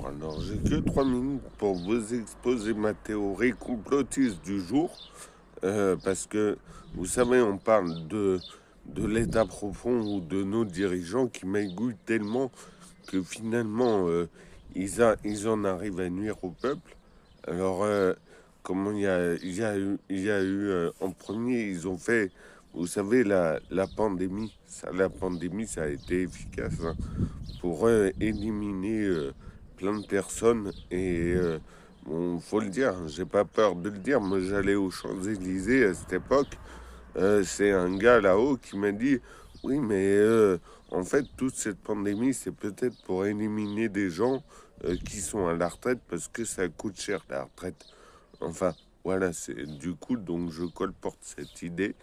Bonjour, alors j'ai que 3 minutes pour vous exposer ma théorie complotiste du jour, parce que vous savez, on parle de l'état profond ou de nos dirigeants qui magouillent tellement que finalement ils en arrivent à nuire au peuple. Alors, comment il y a eu en premier, ils ont fait, vous savez, la pandémie. La pandémie, ça a été efficace, hein, pour éliminer plein de personnes. Et bon, faut le dire, hein, j'ai pas peur de le dire. Moi, j'allais aux Champs-Élysées à cette époque. C'est un gars là-haut qui m'a dit, oui, mais en fait, toute cette pandémie, c'est peut-être pour éliminer des gens qui sont à la retraite parce que ça coûte cher la retraite. Enfin, voilà, c'est du coup, donc je colporte cette idée.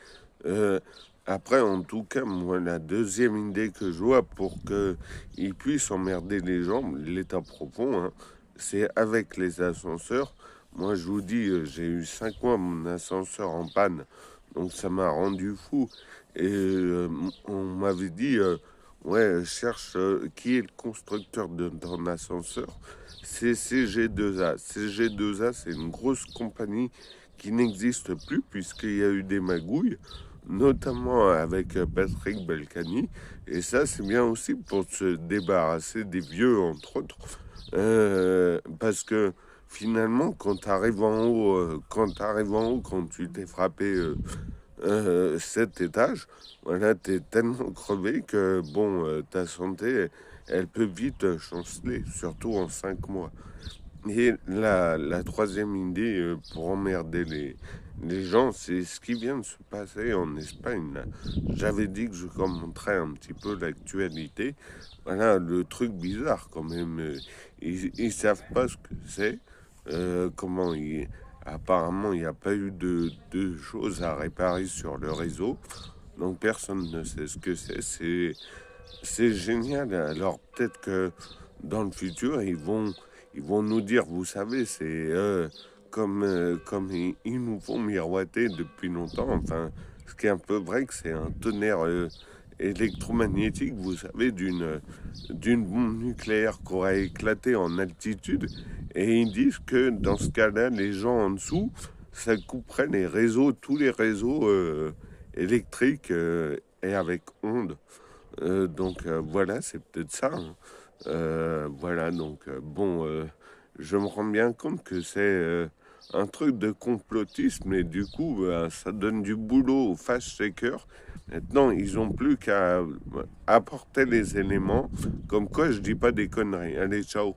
Euh, Après, en tout cas, moi, la deuxième idée que je vois pour qu'ils puissent emmerder les gens, l'état profond, hein, c'est avec les ascenseurs. Moi, je vous dis, j'ai eu 5 mois mon ascenseur en panne, donc ça m'a rendu fou. Et on m'avait dit, ouais, cherche qui est le constructeur de ton ascenseur. C'est CG2A. CG2A, c'est une grosse compagnie qui n'existe plus puisqu'il y a eu des magouilles, notamment avec Patrick Balkany. Et ça, c'est bien aussi pour se débarrasser des vieux, entre autres. Parce que finalement, quand tu arrives en haut, quand tu t'es frappé 7 étages, voilà, tu es tellement crevé que, bon, ta santé, elle peut vite chanceler, surtout en 5 mois. Et la troisième idée pour emmerder les gens, c'est ce qui vient de se passer en Espagne, là. J'avais dit que je commenterais un petit peu l'actualité. Voilà, le truc bizarre quand même. Ils savent pas ce que c'est. Comment ils... Apparemment, il n'y a pas eu de choses à réparer sur le réseau. Donc personne ne sait ce que c'est. C'est génial. Alors peut-être que dans le futur, ils vont nous dire, vous savez, c'est comme ils nous font miroiter depuis longtemps. Enfin, ce qui est un peu vrai, que c'est un tonnerre électromagnétique, vous savez, d'une bombe nucléaire qui aurait éclaté en altitude. Et ils disent que dans ce cas-là, les gens en dessous, ça couperait les réseaux, tous les réseaux électriques et avec ondes. Voilà, c'est peut-être ça, hein. Voilà, donc bon, je me rends bien compte que c'est un truc de complotisme et du coup, ça donne du boulot aux fact-checkers. Maintenant, ils ont plus qu'à apporter les éléments, comme quoi je dis pas des conneries. Allez, ciao.